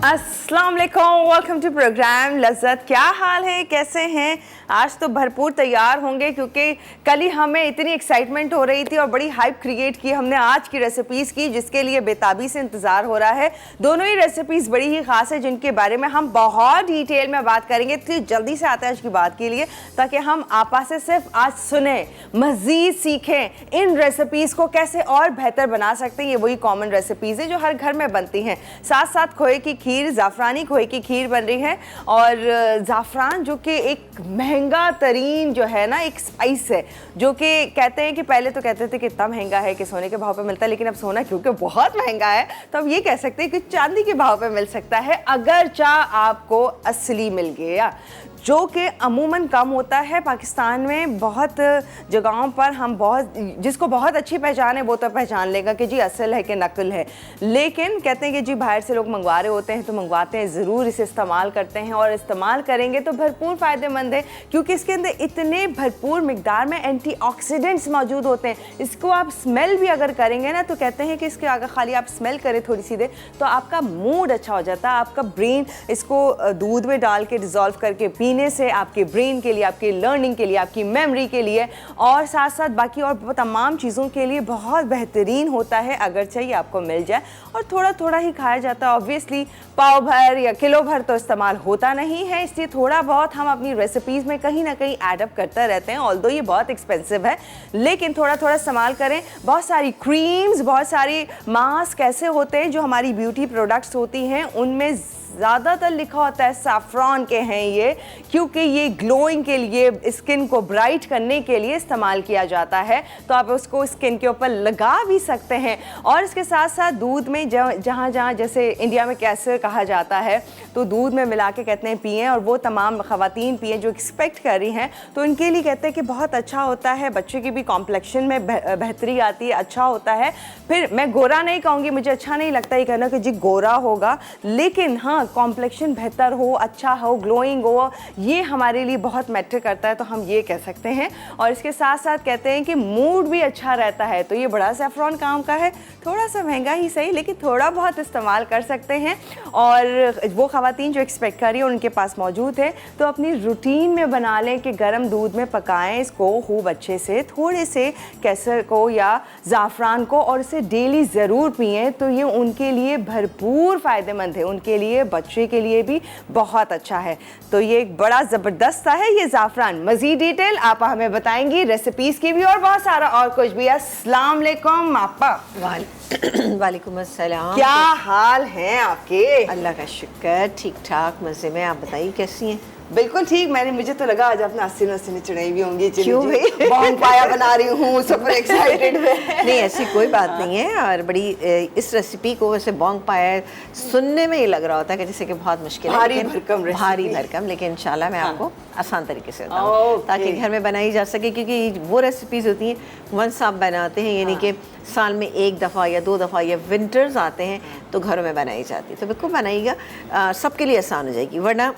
अस्सलाम वालेकुम, welcome to programme लज़्ज़त। क्या हाल है, कैसे हैं? आज तो भरपूर तैयार होंगे क्योंकि कल ही हमें इतनी एक्साइटमेंट हो रही थी और बड़ी हाइप क्रिएट की हमने आज की रेसिपीज़ की, जिसके लिए बेताबी से इंतज़ार हो रहा है। दोनों ही रेसिपीज़ बड़ी ही ख़ास है जिनके बारे में हम बहुत डिटेल में बात करेंगे। तो जल्दी से आते हैं आज की बात के लिए, ताकि हम आपा से सिर्फ आज सुने, मज़ीद सीखें इन रेसिपीज़ को कैसे और बेहतर बना सकते हैं। ये वही कॉमन रेसिपीज़ है जो हर घर में बनती हैं। साथ साथ खोए की खीर, ज़ाफ़रानी खोए की खीर बन रही है। और ज़ाफ़रान जो कि एक महंगा तरीन जो है ना, एक स्पाइस है जो कि कहते हैं कि पहले तो कहते थे कि इतना महंगा है कि सोने के भाव पे मिलता है, लेकिन अब सोना क्योंकि बहुत महंगा है तो अब ये कह सकते हैं कि चांदी के भाव पे मिल सकता है, अगर चाह आपको असली मिल गया, जो कि अमूमन कम होता है। पाकिस्तान में बहुत जगहों पर हम जिसको बहुत अच्छी पहचान है वो तो पहचान लेगा कि जी असल है कि नकल है, लेकिन कहते हैं कि जी बाहर से लोग मंगवा रहे होते हैं तो मंगवाते हैं, ज़रूर इसे इस्तेमाल करते हैं और इस्तेमाल करेंगे तो भरपूर फ़ायदेमंद है, क्योंकि इसके अंदर इतने भरपूर मिकदार में एंटीऑक्सीडेंट्स मौजूद होते हैं। इसको आप स्मेल भी अगर करेंगे ना तो कहते हैं कि इसके अगर खाली आप स्मेल करें थोड़ी सी देर तो आपका मूड अच्छा हो जाता है, आपका ब्रेन इसको दूध में डाल के डिज़ोल्व करके पीने से आपके ब्रेन के लिए, आपकी लर्निंग के लिए, आपकी मेमोरी के लिए और साथ साथ बाकी और तमाम चीज़ों के लिए बहुत बेहतरीन होता है, अगर चाहिए आपको मिल जाए। और थोड़ा थोड़ा ही खाया जाता है, ऑब्वियसली पाव भर या किलो भर तो इस्तेमाल होता नहीं है, इसलिए थोड़ा बहुत हम अपनी रेसिपीज़ में कहीं ना कहीं एडअप करते रहते हैं। ऑल्दो ये बहुत एक्सपेंसिव है, लेकिन थोड़ा थोड़ा इस्तेमाल करें। बहुत सारी क्रीम्स, बहुत सारी मास्क ऐसे होते हैं जो हमारी ब्यूटी प्रोडक्ट्स होती हैं, उनमें ज़्यादातर लिखा होता है सैफ़रॉन के हैं ये, क्योंकि ये ग्लोइंग के लिए, स्किन को ब्राइट करने के लिए इस्तेमाल किया जाता है, तो आप उसको स्किन के ऊपर लगा भी सकते हैं। और इसके साथ साथ दूध में जहाँ जहाँ जैसे इंडिया में कैसर कहा जाता है तो दूध में मिला के कहते हैं पिएँ, और वो तमाम ख़वातीन पिएँ जो एक्सपेक्ट कर रही हैं, तो उनके लिए कहते हैं कि बहुत अच्छा होता है, बच्चे की भी कॉम्प्लेक्शन में बेहतरी आती है, अच्छा होता है। फिर मैं गोरा नहीं कहूँगी, मुझे अच्छा नहीं लगता ये कहना कि जी गोरा होगा, लेकिन हाँ कॉम्प्लेक्शन बेहतर हो, अच्छा हो, ग्लोइंग हो, ये हमारे लिए बहुत मैटर करता है, तो हम ये कह सकते हैं। और इसके साथ साथ कहते हैं कि मूड भी अच्छा रहता है, तो ये बड़ा सैफ़रॉन काम का है, थोड़ा सा महंगा ही सही, लेकिन थोड़ा बहुत इस्तेमाल कर सकते हैं। और वो ख़वातीन जो एक्सपेक्ट कर रही है उनके पास मौजूद है, तो अपनी रूटीन में बना लें कि गर्म दूध में पकाएं इसको खूब अच्छे से, थोड़े से केसर को या ज़ाफ़रान को, और इसे डेली ज़रूर पिएँ, तो ये उनके लिए भरपूर फ़ायदेमंद है, उनके लिए, बच्चे के लिए भी बहुत अच्छा है। तो ये एक बड़ा ज़बरदस्त सा है ये ज़ाफ़रान। मज़ीद डिटेल आप हमें बताएंगी, रेसिपीज़ की भी और बहुत सारा और कुछ भी। अस्सलाम वालेकुम आपा। वालेकुम अस्सलाम। क्या हाल है आपके? अल्लाह का शुक्र, ठीक ठाक, मज़े में। आप बताइए कैसी हैं? बिल्कुल ठीक। मुझे तो लगा आज अपना अस्सी चढ़ाई भी होंगी। क्यों भाई? बॉन्ग पाया बना रही हूँ, सुपर एक्साइटेड है। नहीं, ऐसी कोई बात नहीं है। और बड़ी इस रेसिपी को वैसे बॉन्ग पाया सुनने में ये लग रहा होता है कि जैसे कि बहुत मुश्किल है, भारी भरकम, लेकिन इंशाल्लाह मैं आपको आसान तरीके से बताऊँ ताकि घर में बनाई जा सके, क्योंकि वो रेसिपीज़ होती हैं वंस आप बनाते हैं, यानी कि साल में एक दफ़ा या दो दफ़ा या विंटर्स आते हैं तो घरों में बनाई जाती है, तो बिल्कुल बनाइएगा, सबके लिए आसान हो जाएगी। वरना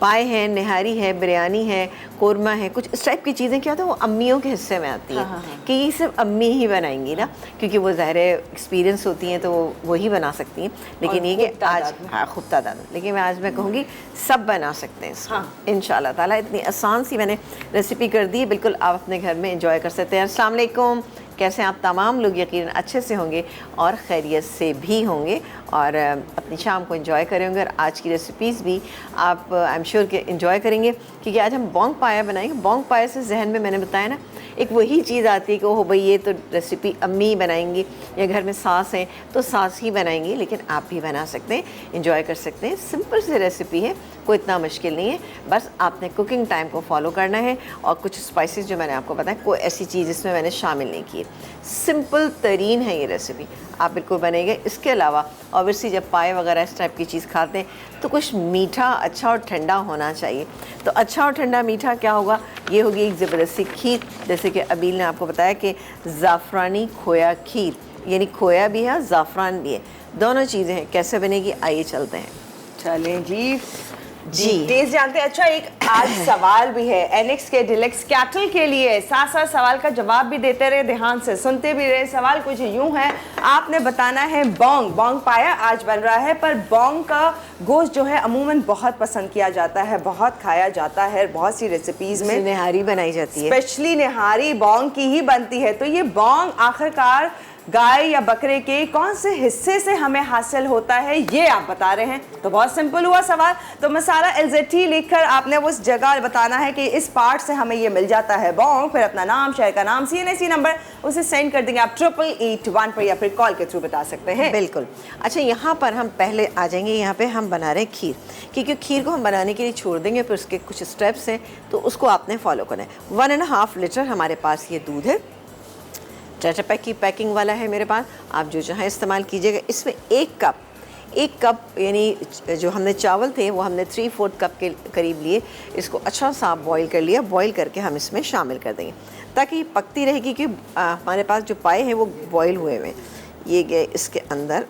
पाए हैं, निहारी है, बिरयानी है, कोरमा है, कुछ इस टाइप की चीज़ें क्या होता है वो अम्मियों के हिस्से में आती हैं। कि ये सिर्फ अम्मी ही बनाएंगी ना, क्योंकि वो ज़ाहिर एक्सपीरियंस होती हैं तो वो ही बना सकती हैं। लेकिन ये कि आज खूब तादाद में, लेकिन मैं कहूँगी सब बना सकते हैं इसको इंशाल्लाह ताला। इतनी आसान सी मैंने रेसिपी कर दी, बिल्कुल आप अपने घर में इंजॉय कर सकते हैं। अस्सलाम वालेकुम, कैसे आप तमाम लोग यकीनन अच्छे से होंगे और खैरियत से भी होंगे और अपनी शाम को एंजॉय करें होंगे। और आज की रेसिपीज़ भी आप आई एम श्योर कि एंजॉय करेंगे, क्योंकि आज हम बॉन्ग पाया बनाएंगे। बॉन्ग पाया से जहन में मैंने बताया ना, एक वही चीज़ आती है कि ओह भाई ये तो रेसिपी अम्मी ही बनाएंगी या घर में सास हैं तो सास ही बनाएंगी, लेकिन आप भी बना सकते हैं, इंजॉय कर सकते हैं। सिंपल सी रेसिपी है, कोई इतना मुश्किल नहीं है, बस आपने कुकिंग टाइम को फॉलो करना है। और कुछ स्पाइसेस जो मैंने आपको बताया, कोई ऐसी चीज़ इसमें मैंने शामिल नहीं की, सिंपल तरीन है ये रेसिपी, आप बिल्कुल बनेंगे। इसके अलावा ऑब्वियसली जब पाए वगैरह इस टाइप की चीज़ खाते हैं तो कुछ मीठा अच्छा और ठंडा होना चाहिए। तो अच्छा और ठंडा मीठा क्या होगा, ये होगी एक ज़बरदस्ती खीर, जैसे कि अबील ने आपको बताया कि ज़ाफ़रानी खोया खीर, यानी खोया भी है, ज़ाफ़रान भी है, दोनों चीज़ें हैं। कैसे बनेगी आइए चलते हैं। चलें जी, जी टेस्ट जानते हैं। अच्छा, एक आज सवाल भी है एनेक्स के डिलेक्स कैटल के लिए, साथ साथ सवाल का जवाब भी देते रहे, ध्यान से सुनते भी रहे। सवाल कुछ यूं है, आपने बताना है बोंग पाया आज बन रहा है, पर बोंग का गोश्त जो है अमूमन बहुत पसंद किया जाता है, बहुत खाया जाता है, बहुत सी रेसिपीज में निहारी बनाई जाती है, स्पेशली निहारी बोंग की ही बनती है। तो ये बोंग आखिरकार गाय या बकरे के कौन से हिस्से से हमें हासिल होता है, ये आप बता रहे हैं। तो बहुत सिंपल हुआ सवाल। तो मसाला LZT लिखकर आपने उस जगह बताना है कि इस पार्ट से हमें ये मिल जाता है बोंग, फिर अपना नाम, शहर का नाम, CNAC नंबर उसे सेंड कर देंगे आप 8881 पर, या फिर कॉल के थ्रू बता सकते हैं। बिल्कुल। अच्छा, यहाँ पर हम पहले आ जाएंगे, यहाँ पे हम बना रहे हैं खीर, क्योंकि खीर को हम बनाने के लिए छोड़ देंगे, फिर उसके कुछ स्टेप्स हैं तो उसको आपने फॉलो करना है। 1.5 लीटर हमारे पास ये दूध है, टाटा पैक की पैकिंग वाला है मेरे पास, आप जो चाहें इस्तेमाल कीजिएगा। इसमें एक कप यानी जो हमने चावल थे वो हमने 3/4 कप के करीब लिए, इसको अच्छा सा बॉईल कर लिया। बॉईल करके हम इसमें शामिल कर देंगे ताकि ये पकती रहेगी, कि हमारे पास जो पाए हैं वो बॉईल हुए हुए। ये गए इसके अंदर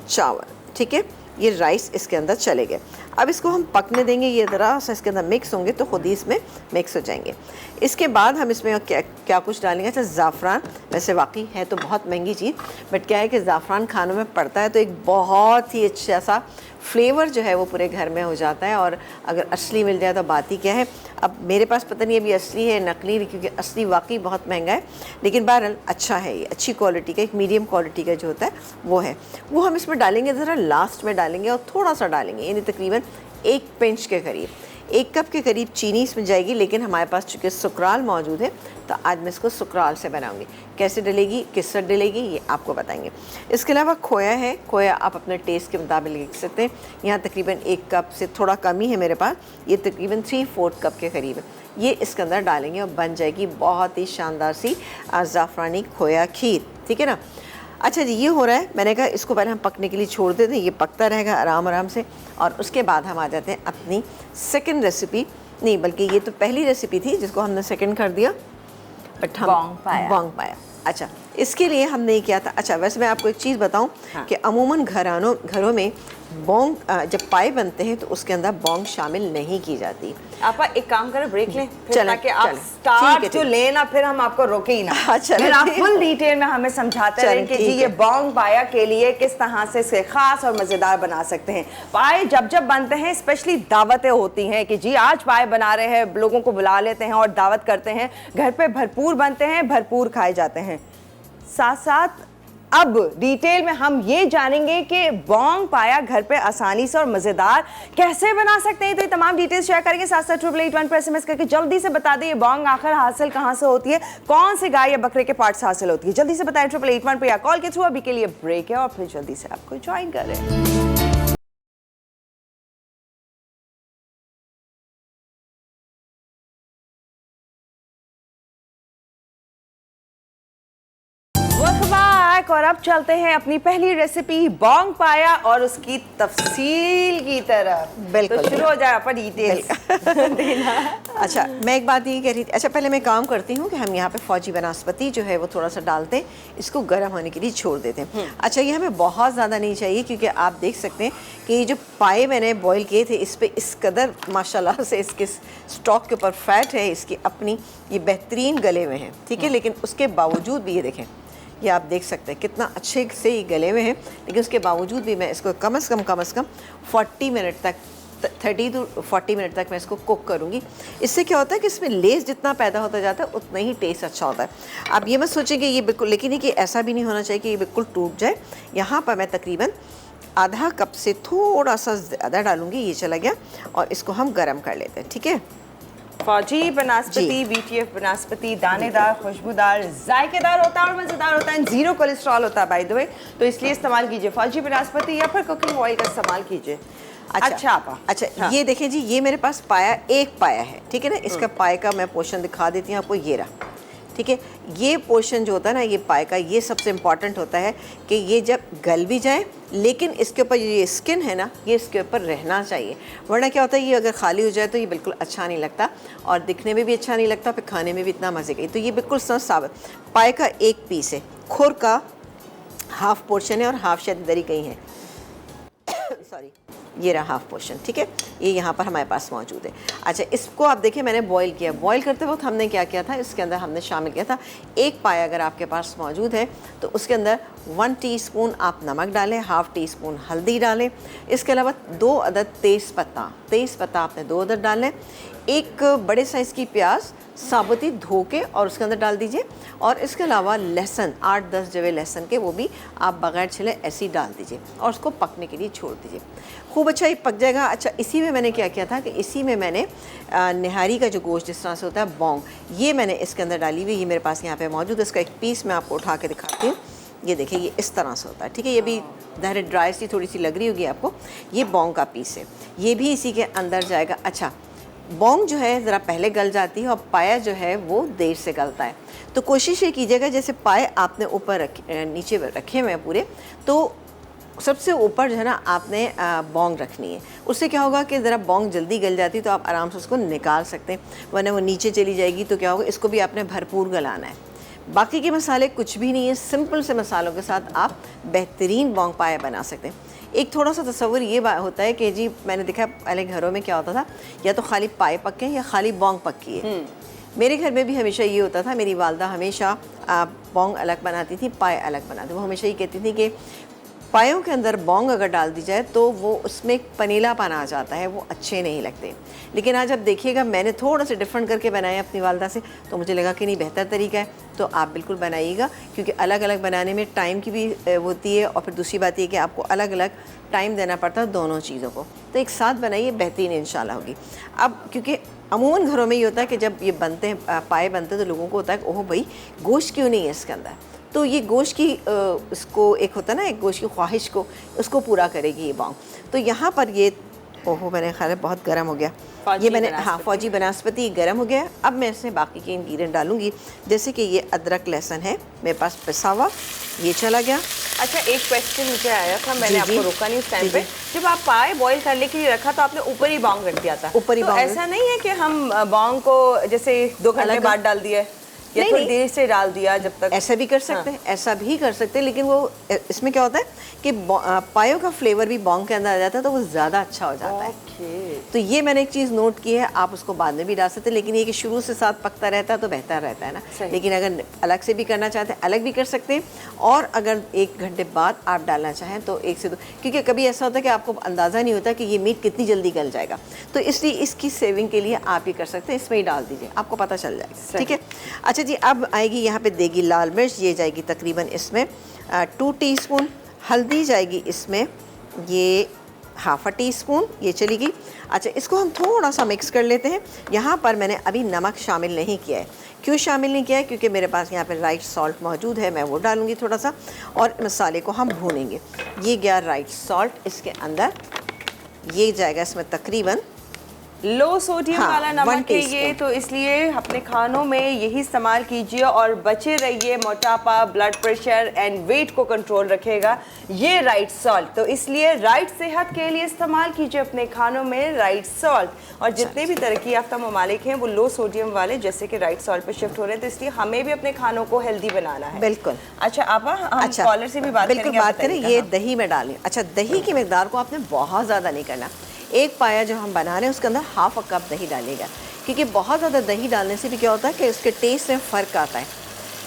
चावल, ठीक है, ये राइस इसके अंदर चले गए। अब इसको हम पकने देंगे, ये ज़रा सा इसके अंदर मिक्स होंगे तो खुद ही इसमें मिक्स हो जाएंगे। इसके बाद हम इसमें क्या कुछ डालेंगे। अच्छा, ज़ाफ़रान वैसे वाकई है तो बहुत महंगी चीज़, बट क्या है कि ज़ाफ़रान खानों में पड़ता है तो एक बहुत ही अच्छा सा फ्लेवर जो है वो पूरे घर में हो जाता है, और अगर असली मिल जाए तो बात ही क्या है। अब मेरे पास पता नहीं अभी असली है नकली, क्योंकि असली वाकई बहुत महंगा है, लेकिन बहरहाल अच्छा है, ये अच्छी क्वालिटी का, एक मीडियम क्वालिटी का जो होता है वो है, वो हम इसमें डालेंगे, ज़रा लास्ट में डालेंगे और थोड़ा सा डालेंगे, यानी तकरीबन 1 पिंच के करीब, 1 कप के करीब चीनी इसमें जाएगी। लेकिन हमारे पास चूँकि सुकराल मौजूद है तो आज मैं इसको सुकराल से बनाऊंगी। कैसे डलेगी, किस तरह डलेगी, ये आपको बताएंगे। इसके अलावा खोया है, खोया आप अपने टेस्ट के मुताबिक लिख सकते हैं। यहाँ तकरीबन 1 कप से थोड़ा कम ही है मेरे पास, ये तकरीबन 3/4 कप के करीब है। ये इसके अंदर डालेंगे और बन जाएगी बहुत ही शानदार सी ज़ाफ़रानी खोया खीर, ठीक है ना। अच्छा जी, ये हो रहा है, मैंने कहा इसको पहले हम पकने के लिए छोड़ देते हैं, ये पकता रहेगा आराम से, और उसके बाद हम आ जाते हैं अपनी सेकंड रेसिपी, नहीं बल्कि ये तो पहली रेसिपी थी जिसको हमने सेकंड कर दिया, बट हम बोंग पाया। अच्छा, इसके लिए हमने ये किया था। अच्छा, वैसे मैं आपको एक चीज़ बताऊं कि अमूमन घरों में बोंग जब पाए बनते हैं तो उसके अंदर बोंग शामिल नहीं की जाती। आप एक काम करें, ब्रेक लें, ताकि आप स्टार्ट जो लेना, फिर हम आपको रोके ही ना, फिर आप फुल डिटेल में हमें समझाते रहे कि जी ये बोंग पाया के लिए किस तरह से इसे खास और मज़ेदार बना सकते हैं। पाए जब बनते हैं, स्पेशली दावतें होती हैं कि जी आज पाए बना रहे हैं, लोगों को बुला लेते हैं और दावत करते हैं, घर पे भरपूर बनते हैं, भरपूर खाए जाते हैं। साथ साथ अब डिटेल में हम ये जानेंगे कि बोंग पाया घर पे आसानी से और मज़ेदार कैसे बना सकते हैं। तो ये तमाम डिटेल्स शेयर करेंगे। साथ साथ 8881 पर SMS करके जल्दी से बता दें ये बोंग आखिर हासिल कहाँ से होती है, कौन से गाय या बकरे के पार्ट्स हासिल होती है, जल्दी से बताएं 8881 पर या कॉल के थ्रू। अभी के लिए ब्रेक है और फिर जल्दी से आपको ज्वाइन करें। और अब चलते हैं अपनी पहली रेसिपी बोंग पाया और उसकी तफसील की तरफ। बिल्कुल, तो शुरू हो जाए पर डिटेल देना। अच्छा, मैं एक बात ये कह रही थी। अच्छा, पहले मैं काम करती हूँ कि हम यहाँ पे फौजी बनास्पति जो है वो थोड़ा सा डालते हैं, इसको गर्म होने के लिए छोड़ देते हैं। अच्छा, ये हमें बहुत ज़्यादा नहीं चाहिए, क्योंकि आप देख सकते हैं कि ये जो पाए मैंने बॉईल किए थे, इस पर इस कदर माशाल्लाह से इसके स्टॉक के ऊपर फैट है, इसकी अपनी ये बेहतरीन गले हुए हैं, ठीक है। लेकिन उसके बावजूद भी ये देखें, ये आप देख सकते हैं कितना अच्छे से ये गले हुए हैं, लेकिन उसके बावजूद भी मैं इसको कम से कम 40 मिनट तक, 30 to 40 मिनट तक मैं इसको कुक करूँगी। इससे क्या होता है कि इसमें लेस जितना पैदा होता जाता है उतना ही टेस्ट अच्छा होता है। आप ये मत सोचें कि ये बिल्कुल, लेकिन ये कि ऐसा भी नहीं होना चाहिए कि ये बिल्कुल टूट जाए। यहाँ पर मैं तकरीबन आधा कप से थोड़ा सा ज़्यादा डालूँगी, ये चला गया, और इसको हम गर्म कर लेते हैं, ठीक है। फौजी बनास्पति, VTF बनास्पति दानेदार, खुशबूदार, जायकेदार होता है और मज़ेदार होता है, 0 कोलेस्ट्रॉल होता है बाय द वे, तो इसलिए इस्तेमाल कीजिए फौजी बनास्पति या फिर कुकिंग ऑयल का इस्तेमाल कीजिए। अच्छा, ये देखें जी, ये मेरे पास एक पाया है, ठीक है ना। इसका पाए का मैं पोर्शन दिखा देती हूँ आपको, ये रहा, ठीक है। ये पोर्शन जो होता है ना, ये पाए का, ये सबसे इम्पॉर्टेंट होता है कि ये जब गल भी जाए, लेकिन इसके ऊपर ये स्किन है ना, ये इसके ऊपर रहना चाहिए, वरना क्या होता है ये अगर खाली हो जाए तो ये बिल्कुल अच्छा नहीं लगता, और दिखने में भी अच्छा नहीं लगता, फिर खाने में भी इतना मज़े का। तो ये बिल्कुल साबित पाए का 1 पीस है, खुर का हाफ पोर्शन है और हाफ शायद इधर ही कहीं है सॉरी, ये रहा हाफ पोर्शन, ठीक है, ये यहाँ पर हमारे पास मौजूद है। अच्छा, इसको आप देखिए मैंने बॉईल किया। बॉईल करते वक्त हमने क्या किया था, इसके अंदर हमने शामिल किया था एक पाया अगर आपके पास मौजूद है तो उसके अंदर 1 टीस्पून आप नमक डालें, हाफ़ टी स्पून हल्दी डालें, इसके अलावा 2 अदद तेज़ पत्ता आपने 2 अदद डालें, एक बड़े साइज़ की प्याज साबुती धो के और उसके अंदर डाल दीजिए, और इसके अलावा लहसुन 8-10 जवे लहसुन के, वो भी आप बगैर छिले ऐसे ही डाल दीजिए और उसको पकने के लिए छोड़ दीजिए। खूब अच्छा ये पक जाएगा। अच्छा, इसी में मैंने क्या किया था कि इसी में मैंने निहारी का जो गोश्त जिस तरह से होता है बौंग, ये मैंने इसके अंदर डाली हुई, ये मेरे पास यहाँ पे मौजूद है। इसका एक पीस मैं आपको उठा के दिखाती हूँ। ये देखिए, ये इस तरह से होता है, ठीक है। ये भी ज़ाहिर ड्राई सी थोड़ी सी लग रही होगी आपको। ये बौंग का पीस है, ये भी इसी के अंदर जाएगा। अच्छा, बौंग जो है ज़रा पहले गल जाती है और पाया जो है वो देर से गलता है, तो कोशिश ये कीजिएगा जैसे पाए आपने ऊपर नीचे रखे हुए हैं पूरे, तो सबसे ऊपर जो है ना आपने बौंग रखनी है। उससे क्या होगा कि ज़रा बौंग जल्दी गल जाती है तो आप आराम से उसको निकाल सकते हैं, वरना वो नीचे चली जाएगी तो क्या होगा, इसको भी आपने भरपूर गलाना है। बाकी के मसाले कुछ भी नहीं है, सिंपल से मसालों के साथ आप बेहतरीन बौंग पाया बना सकते हैं। एक थोड़ा सा तस्वर ये होता है कि जी मैंने देखा पहले घरों में क्या होता था, या तो खाली पाए पक्के या खाली बौंग पक्की है। मेरे घर में भी हमेशा ये होता था, मेरी वालदा हमेशा बौंग अलग बनाती थी, पाए अलग बनाती। वो हमेशा ये कहती थी कि पायों के अंदर बौंग अगर डाल दी जाए तो वो उसमें एक पनीलापन आ जाता है, वो अच्छे नहीं लगते। लेकिन आज आप देखिएगा मैंने थोड़ा सा डिफरेंट करके बनाया अपनी वालदा से, तो मुझे लगा कि नहीं बेहतर तरीका है, तो आप बिल्कुल बनाइएगा, क्योंकि अलग अलग बनाने में टाइम की भी होती है, और फिर दूसरी बात ये कि आपको अलग अलग टाइम देना पड़ता है दोनों चीज़ों को। तो एक साथ बनाइए, बेहतरीन इंशाल्लाह होगी। अब क्योंकि अमूमन घरों में ये होता है कि जब ये बनते हैं पाए बनते हैं तो लोगों को होता है कि ओह भाई गोश्त क्यों नहीं है इसके अंदर, तो ये गोश्त की इसको एक होता है ना, एक गोश्त की ख्वाहिश को उसको पूरा करेगी ये बौंग। तो यहाँ पर ये ओहो मैंने ख्याल है बहुत गर्म हो गया, ये मैंने फौजी बनास्पति गर्म हो गया। अब मैं इसमें बाकी के इंग्रेडिएंट डालूंगी, जैसे कि ये अदरक लहसुन है मेरे पास पिसा हुआ, ये चला गया। अच्छा, एक क्वेश्चन मुझे आया था, मैंने आपको रोका नहीं इस टाइम पे। जब आप पाए बॉईल करने के लिए रखा तो आपने ऊपर ही बौंग रख दिया था, ऊपर ही तो ऐसा नहीं है कि हम बौंग को जैसे 2 घंटे बाद डाल दिया या थोड़ी देर से डाल दिया जब तक? ऐसा भी कर सकते हैं, ऐसा भी कर सकते हैं, लेकिन वो इसमें क्या होता है कि पायों का फ्लेवर भी बौंग के अंदर आ जाता है, तो वो ज़्यादा अच्छा हो जाता है। तो ये मैंने एक चीज़ नोट की है, आप उसको बाद में भी डाल सकते हैं, लेकिन ये कि शुरू से साथ पकता रहता है तो बेहतर रहता है ना। लेकिन अगर अलग से भी करना चाहते हैं अलग भी कर सकते हैं, और अगर 1 घंटे बाद आप डालना चाहें तो 1 से 2, क्योंकि कभी ऐसा होता है कि आपको अंदाज़ा नहीं होता कि ये मीट कितनी जल्दी गल जाएगा, तो इसलिए इसकी सेविंग के लिए आप ये कर सकते हैं, इसमें ही डाल दीजिए, आपको पता चल जाएगा। ठीक है। अच्छा जी, अब आएगी यहाँ पे देगी लाल मिर्च, ये जाएगी तकरीबन इसमें 2 टीस्पून, हल्दी जाएगी इसमें ये हाफ़ टी स्पून, ये चली गई। अच्छा, इसको हम थोड़ा सा मिक्स कर लेते हैं। यहाँ पर मैंने अभी नमक शामिल नहीं किया है। क्यों शामिल नहीं किया है? क्योंकि मेरे पास यहाँ पे राइट सॉल्ट मौजूद है, मैं वो डालूँगी थोड़ा सा, और मसाले को हम भूनेंगे। ये गया राइट सॉल्ट इसके अंदर, ये जाएगा इसमें तकरीबन लो सोडियम वाला नमक है ये, तो इसलिए अपने खानों में यही इस्तेमाल कीजिए और बचे रहिए मोटापा, ब्लड प्रेशर एंड वेट को कंट्रोल रखेगा ये राइट सॉल्ट। तो इसलिए राइट सेहत के लिए इस्तेमाल कीजिए अपने खानों में राइट सॉल्ट। और जितने भी तरक्की याफ्ता ममालिक हैं वो लो सोडियम वाले जैसे कि राइट सॉल्ट पे शिफ्ट हो रहे हैं, तो इसलिए हमें भी अपने खानों को हेल्दी बनाना है। बिल्कुल। अच्छा आपा, हम कॉलर से भी बात बिल्कुल बात करें, ये दही में डालें। अच्छा, दही की मिकदार को आपने बहुत ज़्यादा नहीं करना। एक पाया जो हम बना रहे हैं उसके अंदर हाफ़ कप दही डालिएगा, क्योंकि बहुत ज़्यादा दही डालने से भी क्या होता है कि उसके टेस्ट में फ़र्क आता है,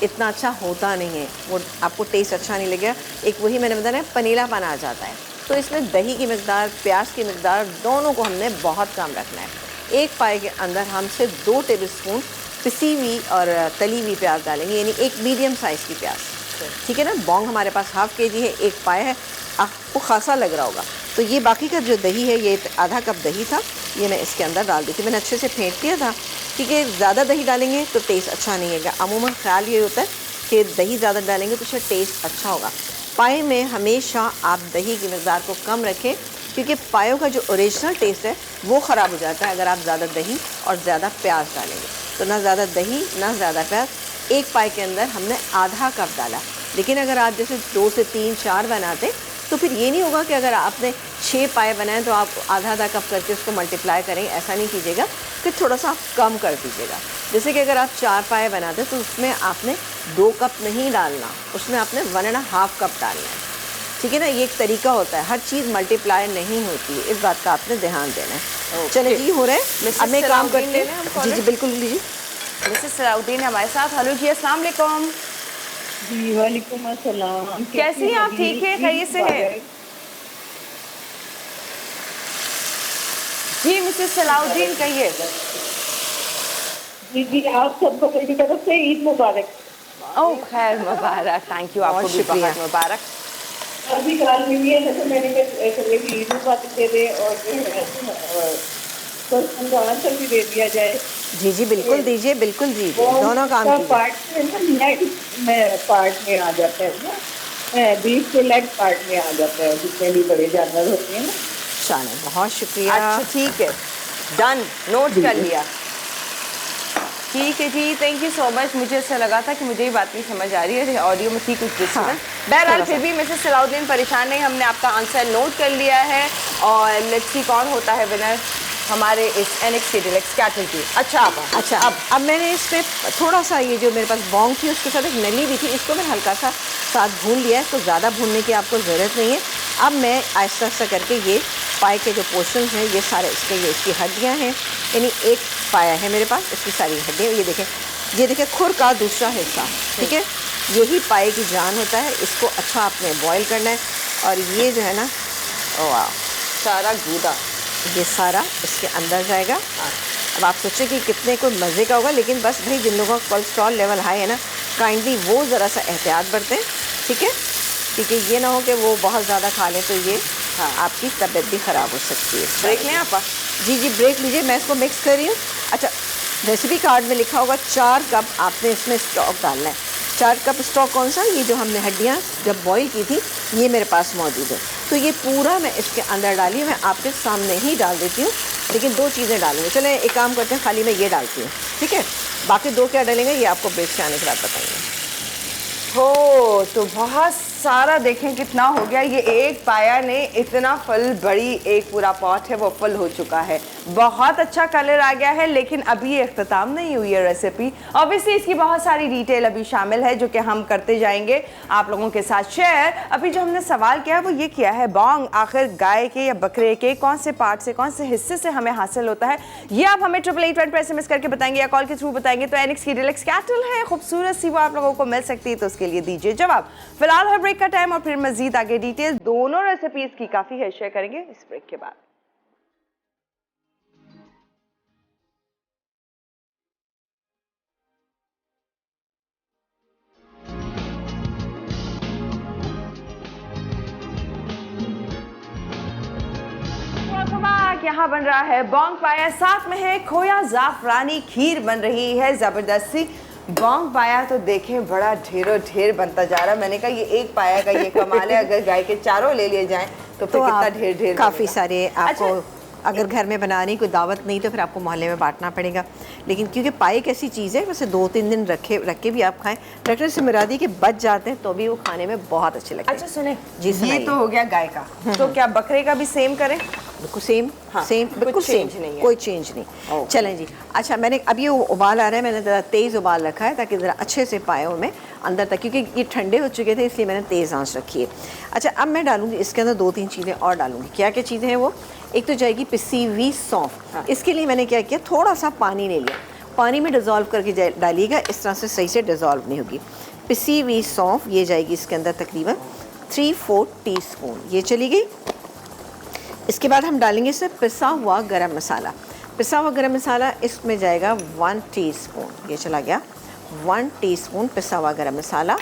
इतना अच्छा होता नहीं है, वो आपको टेस्ट अच्छा नहीं लगेगा। एक वही मैंने बताया पनीलापन आ जाता है। तो इसमें दही की मिकदार, प्याज की मिकदार, दोनों को हमने बहुत कम रखना है। एक पाए के अंदर हम सिर्फ 2 टेबल स्पून पिसी हुई और तली हुई प्याज डालेंगे, यानी एक मीडियम साइज़ की प्याज। ठीक है ना। बौंग हमारे पास हाफ़ kg है, एक पाया है, आपको खासा लग रहा होगा। तो ये बाकी का जो दही है, ये आधा कप दही था, ये मैं इसके अंदर डाल दी थी। मैंने अच्छे से फेंट दिया था, क्योंकि ज़्यादा दही डालेंगे तो टेस्ट अच्छा नहीं है। अमूमन ख्याल ये होता है कि दही ज़्यादा डालेंगे तो उसका टेस्ट अच्छा होगा। पाए में हमेशा आप दही की मिकदार को कम रखें, क्योंकि पायों का जो ओरिजिनल टेस्ट है वो ख़राब हो जाता है अगर आप ज़्यादा दही और ज़्यादा प्याज डालेंगे। तो ना ज़्यादा दही ना ज़्यादा प्याज। एक पाए के अंदर हमने आधा कप डाला, लेकिन अगर आप जैसे 2 से 3, 4 बनाते तो फिर ये नहीं होगा कि अगर आपने 6 पाए बनाए तो आप आधा कप करके उसको मल्टीप्लाई करें, ऐसा नहीं कीजिएगा, फिर थोड़ा सा कम कर दीजिएगा। जैसे कि अगर आप 4 पाए बनाते तो उसमें आपने 2 कप नहीं डालना, उसमें आपने 1.5 कप डालना है। ठीक है ना, ये एक तरीका होता है, हर चीज़ मल्टीप्लाई नहीं होती है, इस बात का आपने ध्यान देना है। चले जी, हो रहा है। अब मैं काम करते हैं। जी जी बिल्कुल लीजिए। मिसेस सलाउद्दीन हमारे साथ। हेलो जी, अस्सलाम वालेकुम। जी वालेकुम अस्सलाम। कैसी हैं आप? ठीक है, खैरियत से हैं? जी मिसेस सलाउद्दीन कहिए। जी जी, आप सबको मेरी तरफ से ईद मुबारक। ओह खैर मुबारक, थैंक यू, आपको भी बहुत मुबारक। अभी कॉल मिली है तो मैंने ईद मुबारक दे दे और क्वेश्चन का आंसर भी दे दिया जाए। जी जी बिल्कुल दीजिए, बिल्कुल दीजिए, दोनों काम कीजिए। पार्ट में पार्ट में आ जाता है ना, बीफ के लेग पार्ट में आ जाता है, जितने भी बड़े जानवर होते हैं ना। चलें, बहुत शुक्रिया। अच्छा ठीक है, डन, नोट कर लिया। ठीक है जी, थैंक यू सो मच। मुझे ऐसा लगा था कि मुझे ये बात नहीं समझ आ रही है, ऑडियो में थी कुछ डिस्टर्बेंस। बहरहाल फिर भी मिसेस सलाउद्दीन परेशान नहीं, हमने आपका आंसर नोट कर लिया है और लेट्स सी कौन होता है विनर हमारे इस NXT Deluxe कैटल की। अच्छा अब मैंने इसमें थोड़ा सा ये जो मेरे पास बॉन्ग थी उसके साथ एक नली भी थी, इसको मैंने हल्का सा साथ भून लिया है, इसको ज़्यादा भूनने की आपको ज़रूरत नहीं है। अब मैं आहिस्ता आहिस्ता करके ये पाए के जो पोर्शन हैं ये सारे इसके, ये इसकी हड्डियाँ हैं, यानी एक पाया है मेरे पास, इसकी सारी हड्डियाँ, ये देखें खुर का दूसरा हिस्सा, ठीक है, यही पाए की जान होता है। इसको अच्छा आपने बॉईल करना है और ये जो है ना, वाह, सारा गूदा ये सारा इसके अंदर जाएगा। अब आप सोचें कि कितने कोई मज़े का होगा, लेकिन बस भाई जिन लोगों का कोलेस्ट्रॉल लेवल हाई है ना, काइंडली वो ज़रा सा एहतियात बरतें, ठीक है, क्योंकि ये ना हो कि वो बहुत ज़्यादा खा लें तो ये आपकी तबीयत भी ख़राब हो सकती है। ब्रेक लें आप? जी जी ब्रेक लीजिए, मैं इसको मिक्स कर रही हूँ। अच्छा, रेसिपी कार्ड में लिखा होगा 4 कप आपने इसमें स्टॉक डालना है। 4 कप स्टॉक कौन सा? ये जो हमने हड्डियाँ जब बॉईल की थी ये मेरे पास मौजूद है, तो ये पूरा मैं इसके अंदर डाली, मैं आपके सामने ही डाल देती हूँ, लेकिन 2 चीज़ें डालूंगी। चलें एक काम करते हैं, खाली मैं ये डालती हूँ, ठीक है, बाकी 2 क्या डालेंगे ये आपको ब्रेक से आने के बाद बताएंगे। हो तो बहुत सारा देखें कितना हो गया, ये एक पाया ने इतना फल, बड़ी एक पूरा पॉट है वो फुल हो चुका है। बहुत अच्छा कलर आ गया है, लेकिन अभी ये इख्तिताम नहीं हुई है रेसिपी। ऑब्वियसली इसकी बहुत सारी डिटेल अभी शामिल है जो कि हम करते जाएंगे आप लोगों के साथ शेयर। अभी जो हमने सवाल किया वो ये किया है, बॉन्ग आखिर गाय के या बकरे के कौन से पार्ट से, कौन से हिस्से से हमें हासिल होता है, ये आप हमें 8881 पर SMS करके बताएंगे या कॉल के थ्रू बताएंगे तो NXT Deluxe कैटल है, खूबसूरत सी, वो आप लोगों को मिल सकती है, तो उसके लिए दीजिए जवाब। फिलहाल है ब्रेक का टाइम और फिर मजीद आगे डिटेल दोनों रेसिपीज की काफी है शेयर करेंगे इस ब्रेक के बाद। यहाँ बन रहा है बॉन्ग पाया, साथ में है खोया जाफरानी खीर बन रही है जबरदस्ती। बॉन्ग पाया तो देखें बड़ा ढेरों ढेर बनता जा रहा है। मैंने कहा ये एक पाया का ये कमाल है, अगर गाय के चारों ले लिए जाएं तो फिर कितना ढेर ढेर काफ़ी सारे आपको। अच्छा, अगर घर में बनाने कोई दावत नहीं तो फिर आपको मोहल्ले में बांटना पड़ेगा, लेकिन क्योंकि पाए एक ऐसी चीज़ है, वैसे 2-3 दिन रख के भी आप खाएं, डॉक्टर से मुरादी के बच जाते हैं तो भी वो खाने में बहुत अच्छे लगते हैं। अच्छा सुने जी, ये तो हो गया गाय का, तो क्या बकरे का भी सेम करें? बिल्कुल सेम, हाँ, सेम, बिल्कुल सेम, कोई चेंज नहीं। चलें जी। अच्छा, मैंने अब ये उबाल आ रहा है, मैंने ज़रा तेज़ उबाल रखा है ताकि ज़रा अच्छे से पाए में अंदर तक, क्योंकि ये ठंडे हो चुके थे इसलिए मैंने तेज़ आंच रखी है। अच्छा, अब मैं डालूंगी इसके अंदर 2-3 चीज़ें और डालूंगी। क्या क्या चीज़ें हैं वो? एक तो जाएगी पिसी हुई सौंफ। हाँ। इसके लिए मैंने क्या किया, थोड़ा सा पानी ले लिया, पानी में डिज़ोल्व करके डालिएगा, इस तरह से सही से डिज़ोल्व नहीं होगी। पिसी हुई सौंफ ये जाएगी इसके अंदर तकरीबन 3-4 टीस्पून, ये चली गई। इसके बाद हम डालेंगे इसमें पिसा हुआ गरम मसाला। पिसा हुआ गरम मसाला इसमें जाएगा 1 टीस्पून, ये चला गया 1 टीस्पून पिसा हुआ गरम मसाला।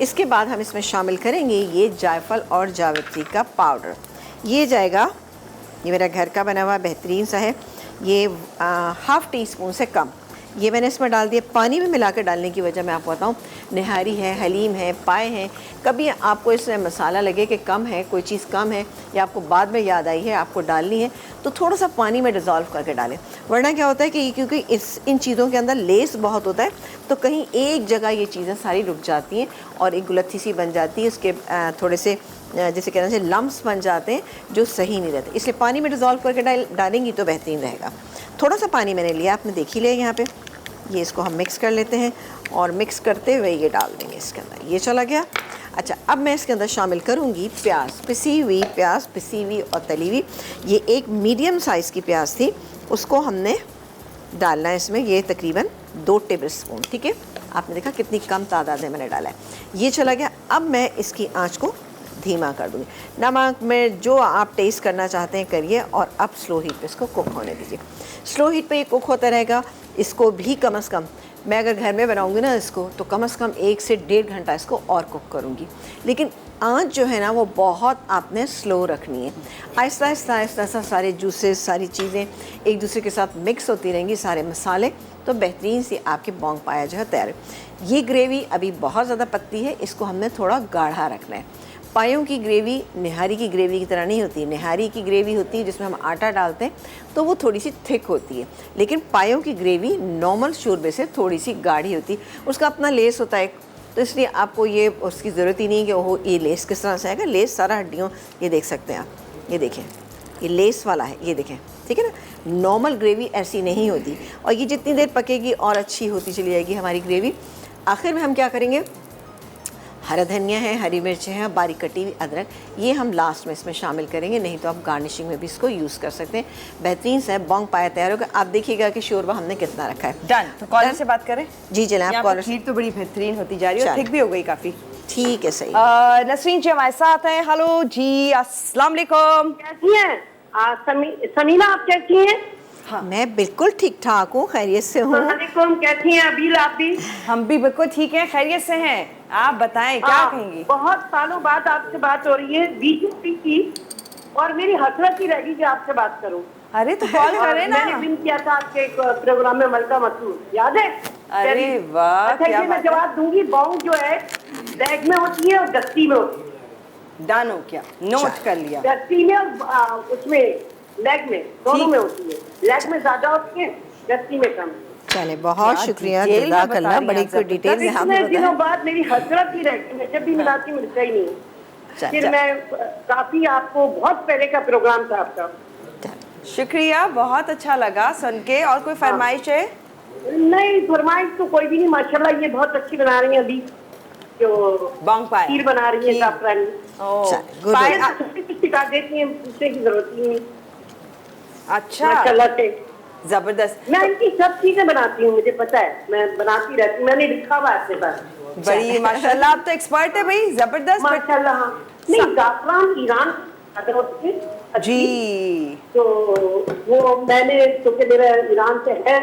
इसके बाद हम इसमें शामिल करेंगे ये जायफल और जावित्री का पाउडर, ये जाएगा, ये मेरा घर का बना हुआ बेहतरीन सा है, ये 1/2 टीस्पून से कम ये मैंने इसमें डाल दिया। पानी में मिलाकर डालने की वजह मैं आपको बताऊँ, निहारी है, हलीम है, पाए हैं, कभी आपको इसमें मसाला लगे कि कम है, कोई चीज़ कम है या आपको बाद में याद आई है आपको डालनी है, तो थोड़ा सा पानी में डिज़ोल्व करके डालें। वरना क्या होता है कि क्योंकि इन चीज़ों के अंदर लेस बहुत होता है तो कहीं एक जगह ये चीज़ें सारी रुक जाती हैं और एक गुलथी सी बन जाती है, उसके थोड़े से जैसे कहना चाहिए लम्स बन जाते हैं जो सही नहीं रहते, इसलिए पानी में डिज़ोल्व करके डालेंगी तो बेहतरीन रहेगा। थोड़ा सा पानी मैंने लिया, आपने देख ही लिया यहाँ पे, ये इसको हम मिक्स कर लेते हैं और मिक्स करते हुए ये डाल देंगे इसके अंदर, ये चला गया। अच्छा, अब मैं इसके अंदर शामिल करूँगी प्याज, पिसी हुई प्याज, पिसी हुई और तली हुई। ये एक मीडियम साइज़ की प्याज थी, उसको हमने डालना है इसमें, ये तकरीबन 2 टेबल स्पून। ठीक है, आपने देखा कितनी कम तादाद में मैंने डाला है। ये चला गया। अब मैं इसकी आंच को धीमा कर दूँगी। नमक में जो आप टेस्ट करना चाहते हैं करिए, और अब स्लो हीट पे इसको कुक होने दीजिए। स्लो हीट पे ये कुक होता रहेगा। इसको भी कम से कम, मैं अगर घर में बनाऊंगी ना इसको, तो कम से कम 1 से 1.5 घंटा इसको और कुक करूंगी। लेकिन आंच जो है ना वो बहुत आपने स्लो रखनी है। आहिस्ता आहिस्ता आहिस्ता आहिस्ता सारे जूसेस, सारी चीज़ें एक दूसरे के साथ मिक्स होती रहेंगी, सारे मसाले, तो बेहतरीन सी आपकी बोंग पाया जो है तैयार है। ये ग्रेवी अभी बहुत ज़्यादा पतली है, इसको हमने थोड़ा गाढ़ा रखना है। पायों की ग्रेवी निहारी की ग्रेवी की तरह नहीं होती। निहारी की ग्रेवी होती है जिसमें हम आटा डालते हैं तो वो थोड़ी सी थिक होती है, लेकिन पायों की ग्रेवी नॉर्मल शोरबे से थोड़ी सी गाढ़ी होती है। उसका अपना लेस होता है, तो इसलिए आपको ये उसकी ज़रूरत ही नहीं कि ओहो ये लेस किस तरह से आएगा। लेस सारा हड्डियों, ये देख सकते हैं आप, ये देखें, ये लेस वाला है, ये देखें, ठीक है ना। नॉर्मल ग्रेवी ऐसी नहीं होती, और ये जितनी देर पकेगी और अच्छी होती चली जाएगी हमारी ग्रेवी। आखिर में हम क्या करेंगे, हरा धनिया है, हरी मिर्च है, बारीक कटी हुई अदरक, ये हम लास्ट में इसमें शामिल करेंगे, नहीं तो आप गार्निशिंग में भी इसको यूज़ कर सकते हैं। बेहतरीन से बोंग पाया तैयार होगा। आप देखिएगा कि शोरबा हमने कितना रखा है। डन। तो कॉलर से बात करें। जी जनाब, यहाँ कॉलर। पर खीर तो बड़ी बेहतरीन होती जा रही है और थिक भी हो गई काफ़ी। ठीक है, सही। नसरीन जी हमारे साथ हैं। हेलो जी, अस्सलाम वालेकुम। कैसी हैं समीना, आप कैसी हैं? हाँ। मैं बिल्कुल ठीक ठाक हूँ, खैरियत से हूँ। वालेकुम, कैसी हैं अबील? आप भी? हम भी बिल्कुल ठीक हैं, खैरियत से हैं। आप बताएं क्या कहेंगी? बहुत सालों बाद आपसे बात हो रही है, बीजेपी की, और मेरी हसरत ही रहेगी कि आपसे बात करूं। अरे तो कॉल करें ना। मैंने विन किया था आपके प्रोग्राम में, मलका मसूद, याद है? अरे वाह, अच्छा, क्या ये मैं बात है। जवाब दूंगी। बाउंड जो है बैग में होती है और गस्ती में होती है। डन हो क्या, नोट कर लिया। गस्ती में और उसमें लेग में, दोनों में होती है। लेग में ज्यादा होती है, गस्ती में कम। चले, बहुत क्या शुक्रिया, डिटेल में जज़ाकल्लाह, बता रही बड़ी हैं कोई आप डिटेल में इतने आपने दिनों बताया। बाद मेरी हसरत ही रहती है, जब भी मिलाती मिलता ही नहीं। चल, फिर चल। मैं काफी, आपको बहुत पहले का प्रोग्राम था आपका। शुक्रिया, बहुत अच्छा लगा सुन के। और कोई फरमाइश है? नहीं, फरमाइश तो कोई भी नहीं, माशाल्लाह ये बहुत अच्छी बना रही हैं अभी, जो बोंग पाए खीर बना रही है जाफरानी। चल, good पाए हो। कुछ सिखा देती हैं, पूछने की जरूरत ही नहीं। अच्छा, माशाल्लाह से जबरदस्त। मैं इनकी सब चीजें बनाती हूँ, मुझे पता है, मैं बनाती रहती हूँ, मैंने लिखा हुआ है अपने पास। बड़ी माशाल्लाह, आप तो एक्सपर्ट है भाई, जबरदस्त। माशाल्लाह। हाँ। नहीं, जाफरान ईरान अगर होती है जी, तो वो मैंने, क्योंकि मेरा ईरान से है,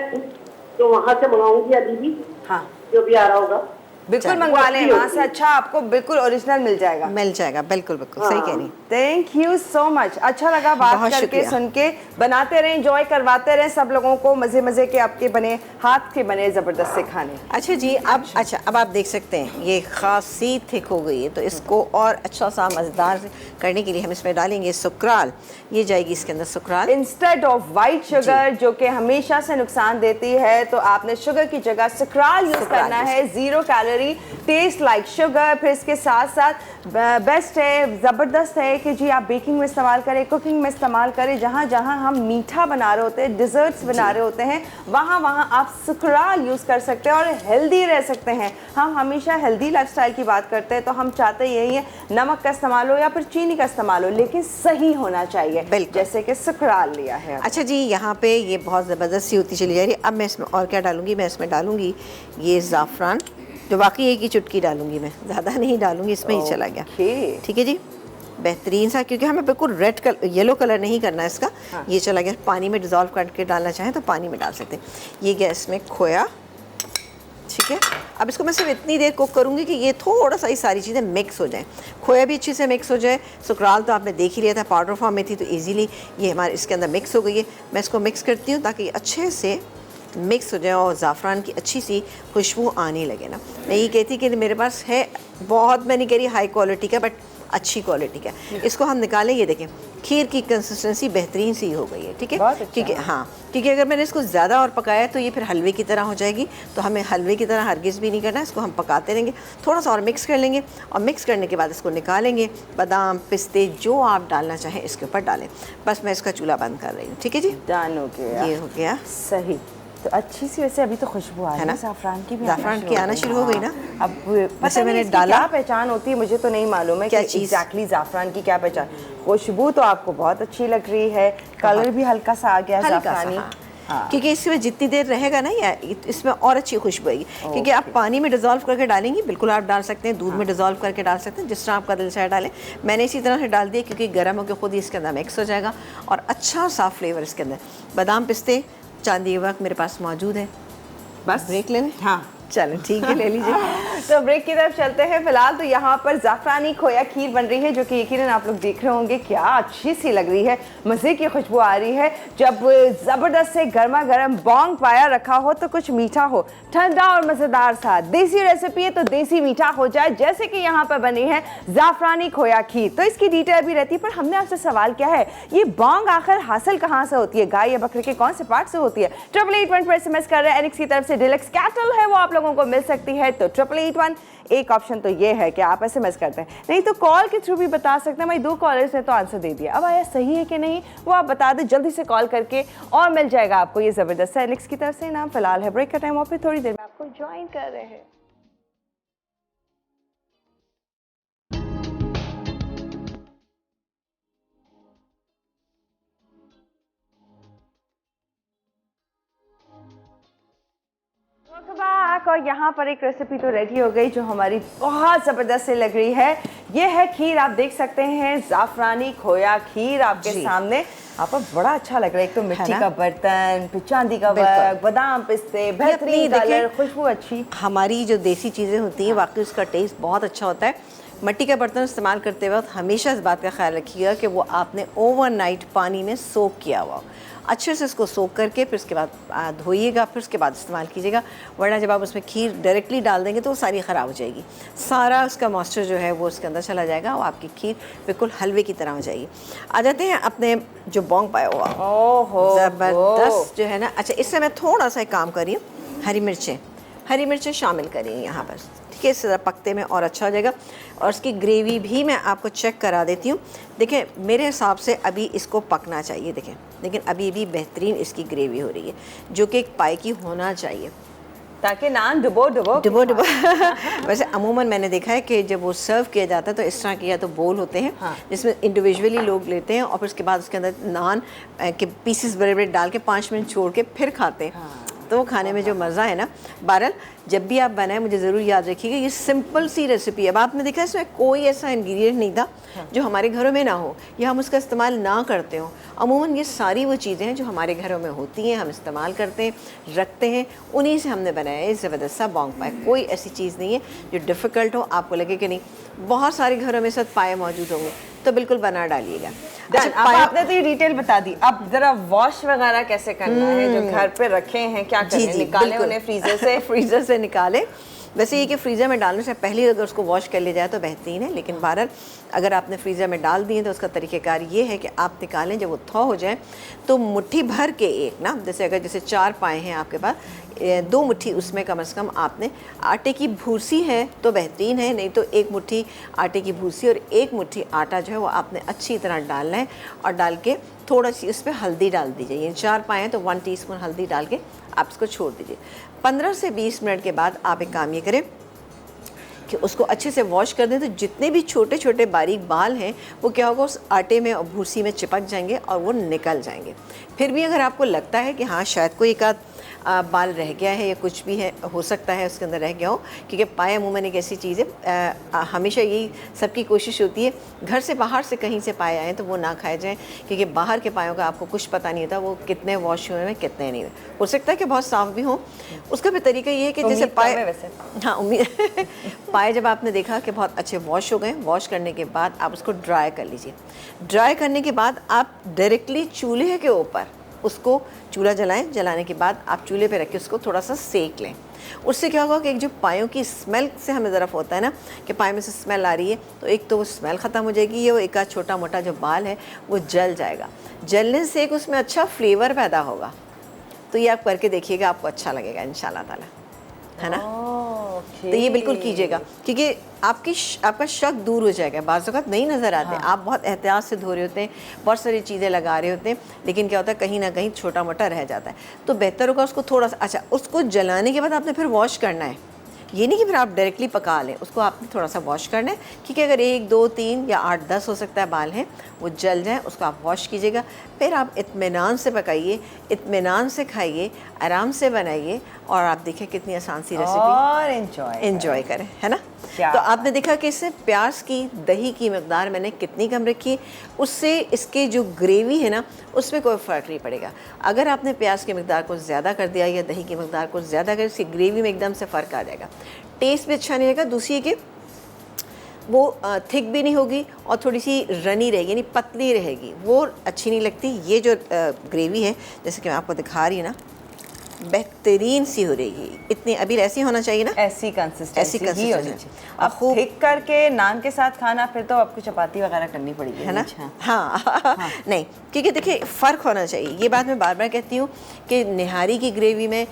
तो वहां से मंगाऊंगी अभी भी, हाँ जो भी आ रहा होगा। बिल्कुल चल। मंगवा लें वहाँ से, अच्छा आपको बिल्कुल ओरिजिनल मिल जाएगा। मिल जाएगा, बिल्कुल बिल्कुल सही कह रही। थैंक यू सो मच, अच्छा लगा बात बहुत करके, शुक्रिया। सुन के। बनाते रहें, एंजॉय करवाते रहें सब लोगों को, मजे मजे के आपके बने, हाथ के बने जबरदस्त से खाने। अच्छा जी, अब आप देख सकते हैं ये खासी थिक हो गई है, तो इसको और अच्छा सा मज़ेदार करने के लिए हम इसमें डालेंगे सुकराल। ये जाएगी इसके अंदर सुकराल। इंस्टेड ऑफ वाइट शुगर जो कि हमेशा से नुकसान देती है, तो आपने शुगर की जगह सुकराल यूज करना है। 0 कैलोरी, टेस्ट लाइक शुगर। फिर इसके साथ साथ बेस्ट है, ज़बरदस्त है कि जी आप बेकिंग में इस्तेमाल करें, कुकिंग में इस्तेमाल करें। जहाँ जहाँ हम मीठा बना रहे होते हैं, डिज़र्ट्स बना रहे होते हैं, वहाँ वहाँ आप सुकराल यूज़ कर सकते हैं और हेल्दी रह सकते हैं। हम हमेशा हेल्दी लाइफस्टाइल की बात करते हैं, तो हम चाहते यही है नमक का इस्तेमाल हो या फिर चीनी का इस्तेमाल हो, लेकिन सही होना चाहिए, जैसे कि सुकराल लिया है। अच्छा जी, यहाँ पे ये बहुत ज़बरदस्त सी होती चली जा रही है। अब मैं इसमें और क्या डालूंगी, मैं इसमें डालूंगी ये ज़ाफ़रान, जो बाकी एक ही चुटकी डालूंगी, मैं ज़्यादा नहीं डालूंगी, इसमें ही चला गया। ठीक है जी, बेहतरीन सा, क्योंकि हमें बिल्कुल रेड कलर, येलो कलर नहीं करना है इसका। हाँ। ये चला गया। पानी में डिज़ोल्व करके डालना चाहें तो पानी में डाल सकते हैं। ये गया इसमें खोया, ठीक है। अब इसको मैं सिर्फ इतनी देर कुक करूँगी कि ये थोड़ा सा ही सारी चीज़ें मिक्स हो जाएं, खोया भी अच्छे से मिक्स हो जाए। सुकराल तो आपने देख ही लिया था, पाउडर फॉर्म में थी, तो इजीली ये हमारे इसके अंदर मिक्स हो गई है। मैं इसको मिक्स करती हूँ ताकि अच्छे से मिक्स हो जाए और ज़ाफ़रान की अच्छी सी खुशबू आने लगे ना। मैं ये कहती कि मेरे पास है बहुत, मैं नहीं कह रही हाई क्वालिटी का, बट अच्छी क्वालिटी का। इसको हम निकालें, ये देखें खीर की कंसिस्टेंसी बेहतरीन सी हो गई है, ठीक है। क्योंकि हाँ, क्योंकि अगर मैंने इसको ज़्यादा और पकाया तो ये फिर हलवे की तरह हो जाएगी, तो हमें हलवे की तरह हरगिज़ भी नहीं करना है। इसको हम पकाते रहेंगे, थोड़ा सा और मिक्स कर लेंगे, और मिक्स करने के बाद इसको निकालेंगे। बादाम, पिस्ते जो आप डालना चाहें इसके ऊपर डालें। बस मैं इसका चूल्हा बंद कर रही हूँ, ठीक है जी। डन हो गया, ये हो गया सही। तो अच्छी सी वैसे अभी तो खुशबू आ रही है ना? ज़ाफ़रान की भी ज़ाफ़रान की आना शुरू हो गई ना। अब पता मैंने नहीं इसकी डाला। क्या पहचान होती है, मुझे तो नहीं मालूम है क्या कि चीज़? एग्जैक्टली ज़ाफ़रान की क्या पहचान। खुशबू तो आपको बहुत अच्छी लग रही है, कलर भी हल्का सा आ गया हल्का सा, ज़ाफ़रानी। हाँ। क्योंकि इसमें जितनी देर रहेगा ना या इसमें और अच्छी खुशबू आएगी। क्योंकि आप पानी में डिज़ोल्व करके डालेंगी, बिल्कुल आप डाल सकते हैं, दूध में डिज़ोल्व करके डाल सकते हैं, जिस तरह आपका दिल चाहे डालें। मैंने इसी तरह से डाल दिया क्योंकि गर्म होकर खुद ही इसके अंदर मिक्स हो जाएगा और अच्छा सा फ्लेवर इसके अंदर। बादाम पिस्ते चांदी के वक्त मेरे पास मौजूद है। बस ब्रेक ले लें? हाँ चलें ठीक है, ले लीजिए। तो ब्रेक की तरफ चलते हैं। फिलहाल तो यहाँ पर ज़ाफ़रानी खोया खीर बन रही है, जो कि यकीनन आप लोग देख रहे होंगे क्या अच्छी सी लग रही है, मज़े की खुशबू आ रही है। जब ज़बरदस्त से गर्मा गर्म बोंग पाया रखा हो तो कुछ मीठा हो, ठंडा और मज़ेदार सा। देसी रेसिपी है तो देसी मीठा हो जाए, जैसे कि यहाँ पर बनी है ज़ाफ़रानी खोया खीर। तो इसकी डिटेल भी रहती है, पर हमने आपसे सवाल किया है, ये बोंग आखिर हासिल कहाँ से होती है, गाय या बकरे के कौन से पार्ट से होती है? 8881 पर SMS कर रहे हैं। एनिक्स की तरफ से डिलक्स कैटल है, वो आप लोगों को मिल सकती है। तो 8881 एक ऑप्शन तो ये है कि आप SMS करते हैं, नहीं तो कॉल के थ्रू भी बता सकते हैं। भाई 2 कॉलर्स ने तो आंसर दे दिया, अब आया सही है कि नहीं वो आप बता दें जल्दी से कॉल करके, और मिल जाएगा आपको ये ज़बरदस्त एनिक्स की तरफ से इनाम। फिलहाल है ब्रेक का टाइम, और फिर थोड़ी देर में आपको ज्वाइन कर रहे हैं। और यहाँ पर एक रेसिपी तो रेडी हो गई जो हमारी बहुत ज़बरदस्त से लग रही है। ये है खीर, आप देख सकते हैं ज़ाफ़रानी खोया खीर आपके सामने। आप पर बड़ा अच्छा लग रहा है, एक तो मिट्टी का बर्तन, फिर चांदी का वर्क, बादाम पिस्ते, बेहतरीन कलर, खुशबू अच्छी। हमारी जो देसी चीज़ें होती हैं वाकई उसका टेस्ट बहुत अच्छा होता है। मिट्टी का बर्तन इस्तेमाल करते वक्त हमेशा इस बात का ख्याल रखिएगा कि वो आपने ओवरनाइट पानी में सोक किया हुआ, अच्छे से इसको सोक करके फिर उसके बाद धोइएगा, फिर उसके बाद इस्तेमाल कीजिएगा। वरना जब आप उसमें खीर डायरेक्टली डाल देंगे तो वो सारी ख़राब हो जाएगी, सारा उसका मॉइस्चर जो है वो उसके अंदर चला जाएगा और आपकी खीर बिल्कुल हलवे की तरह हो जाएगी। आ जाते हैं अपने जो बोंग पाया हुआ, ज़बरदस्त जो है ना। अच्छा, इससे मैं थोड़ा सा एक काम करी हूँ, हरी मिर्चें शामिल करी यहाँ पर, ठीक है, इससे पकते में और अच्छा हो जाएगा। और इसकी ग्रेवी भी मैं आपको चेक करा देती हूँ। देखें, मेरे हिसाब से अभी इसको पकना चाहिए, देखें, लेकिन अभी भी बेहतरीन इसकी ग्रेवी हो रही है, जो कि एक पाई की होना चाहिए, ताकि नान डुबो वैसे अमूमन मैंने देखा है कि जब वो सर्व किया जाता है तो इस तरह के या तो बोल होते हैं, हाँ। जिसमें इंडिविजुअली लोग लेते हैं और फिर उसके बाद उसके अंदर नान के पीसेस बड़े बड़े डाल के 5 मिनट छोड़ के फिर खाते हैं। हाँ। तो वो खाने में जो मज़ा है ना। बहरहाल जब भी आप बनाएं मुझे ज़रूर याद रखिएगा ये सिंपल सी रेसिपी है। अब आपने देखा इसमें कोई ऐसा इंग्रेडिएंट नहीं था जो हमारे घरों में ना हो या हम उसका इस्तेमाल ना करते हो। अमूमन ये सारी वो चीज़ें हैं जो हमारे घरों में होती हैं, हम इस्तेमाल करते हैं, रखते हैं, उन्हीं से हमने बनाया है ज़बरदस्त सा बोंग पाए। कोई ऐसी चीज़ नहीं है जो डिफ़िकल्ट हो, आपको लगे कि नहीं। बहुत सारे घरों में साथ पाए मौजूद होंगे तो बिल्कुल बना डालिएगा। अच्छा, आपने तो ये डिटेल बता दी, अब जरा वॉश वगैरह कैसे करना है, जो घर पे रखे हैं क्या करें? निकालें उन्हें फ्रीजर से? फ्रीजर से निकालें। वैसे ये कि फ्रीज़र में डालने से पहले अगर उसको वॉश कर लिया जाए तो बेहतरीन है, लेकिन बहरहाल अगर आपने फ्रीज़र में डाल दिए तो उसका तरीक़ेकार ये है कि आप निकालें, जब वो थौ हो जाए तो मुट्ठी भर के एक ना, जैसे 4 पाए हैं आपके पास, 2 मुट्ठी उसमें कम से कम आपने आटे की भूसी है तो बेहतरीन है, नहीं तो 1 मुट्ठी आटे की भूसी और 1 मुट्ठी आटा जो है वो आपने अच्छी तरह डालना है। और डाल के थोड़ा सी उस पर हल्दी डाल दीजिए, ये 4 पाए हैं तो 1 टीस्पून हल्दी डाल के आप इसको छोड़ दीजिए। 15 से 20 मिनट के बाद आप एक काम ये करें कि उसको अच्छे से वॉश कर दें, तो जितने भी छोटे छोटे बारीक बाल हैं वो क्या होगा, उस आटे में और भूसी में चिपक जाएंगे और वो निकल जाएंगे। फिर भी अगर आपको लगता है कि हाँ शायद कोई एक आध बाल रह गया है या कुछ भी है, हो सकता है उसके अंदर रह गया हो, क्योंकि पाए अमूमन एक ऐसी चीज़ है, हमेशा यही सबकी कोशिश होती है घर से बाहर से कहीं से पाए आएँ तो वो ना खाए जाएँ, क्योंकि बाहर के पायों का आपको कुछ पता नहीं होता वो कितने वॉश हुए हैं कितने नहीं हुए। हो सकता है कि बहुत साफ़ भी हों। उसका भी तरीका ये है कि जैसे पाए, हाँ उम्मीद पाए जब आपने देखा कि बहुत अच्छे वॉश हो गए, वॉश करने के बाद आप उसको ड्राई कर लीजिए। ड्राई करने के बाद आप डायरेक्टली चूल्हे के ऊपर उसको चूल्हा जलाएं, जलाने के बाद आप चूल्हे पे रख के उसको थोड़ा सा सेक लें। उससे क्या होगा कि एक जो पायों की स्मेल से हमें ज़रा होता है ना कि पाए में से स्मेल आ रही है, तो एक तो वो स्मेल ख़त्म हो जाएगी, ये वो एक आध छोटा मोटा जो बाल है वो जल जाएगा। जलने से एक उसमें अच्छा फ्लेवर पैदा होगा। तो ये आप करके देखिएगा, आपको अच्छा लगेगा इंशाल्लाह ताला। है ना। ओके। तो ये बिल्कुल कीजिएगा, क्योंकि आपका शक दूर हो जाएगा। बाज़ वक़्त नहीं नज़र आते, आप बहुत एहतियात से धो रहे होते हैं, बहुत सारी चीज़ें लगा रहे होते हैं, लेकिन क्या होता है कहीं ना कहीं छोटा मोटा रह जाता है। तो बेहतर होगा उसको थोड़ा सा, अच्छा उसको जलाने के बाद आपने फिर वॉश करना है, ये नहीं कि फिर आप डायरेक्टली पका लें, उसको आपने थोड़ा सा वॉश करना है, क्योंकि अगर 1 2 3 या 8 10 हो सकता है बाल हैं वो जल जाएँ, उसको आप वॉश कीजिएगा। फिर आप इत्मीनान से पकाइए, इत्मीनान से खाइए, आराम से बनाइए, और आप देखिए कितनी आसान सी रेसिपी, और एंजॉय करें, है ना। क्या तो आपने देखा कि इससे प्याज की दही की मकदार मैंने कितनी कम रखी, उससे इसके जो ग्रेवी है ना उसमें कोई फ़र्क नहीं पड़ेगा। अगर आपने प्याज की मकदार को ज़्यादा कर दिया या दही की मकदार को ज़्यादा कर, इसकी ग्रेवी में एकदम से फ़र्क आ जाएगा, टेस्ट भी अच्छा नहीं रहेगा। दूसरी कि वो थिक भी नहीं होगी और थोड़ी सी रनी रहेगी, यानी पतली रहेगी, वो अच्छी नहीं लगती। ये जो ग्रेवी है जैसे कि मैं आपको दिखा रही हूँ ना, बेहतरीन सी हो रही है, इतनी अभी ऐसी होना चाहिए ना, ऐसी कंसिस्टेंसी कंसिस्टेंसी होनी चाहिए। अब थिक करके नान के साथ खाना, फिर तो आपको चपाती वगैरह करनी पड़ेगी, है ना। हाँ नहीं, क्योंकि देखिए फ़र्क होना चाहिए। ये बात मैं बार बार कहती हूँ कि निहारी की ग्रेवी में,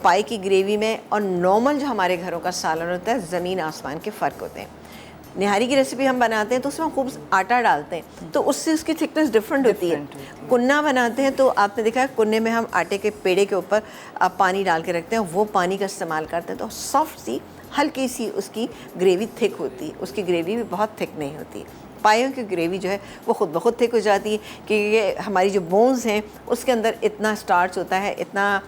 पाई की ग्रेवी में और नॉर्मल जो हमारे घरों का सालन होता है, ज़मीन आसमान के फ़र्क होते हैं। निहारी की रेसिपी हम बनाते हैं तो उसमें खूब आटा डालते हैं, तो उससे उसकी थिकनेस डिफरेंट होती है। कुन्ना बनाते हैं तो आपने देखा है कुन्ने में हम आटे के पेड़े के ऊपर पानी डाल के रखते हैं, वो पानी का इस्तेमाल करते हैं, तो सॉफ्ट सी हल्की सी उसकी ग्रेवी थिक होती है, उसकी ग्रेवी भी बहुत थिक नहीं होती। पायों की ग्रेवी जो है वो खुद ब खुद थिक हो जाती है, क्योंकि हमारी जो बोन्स हैं उसके अंदर इतना स्टार्च होता है, इतना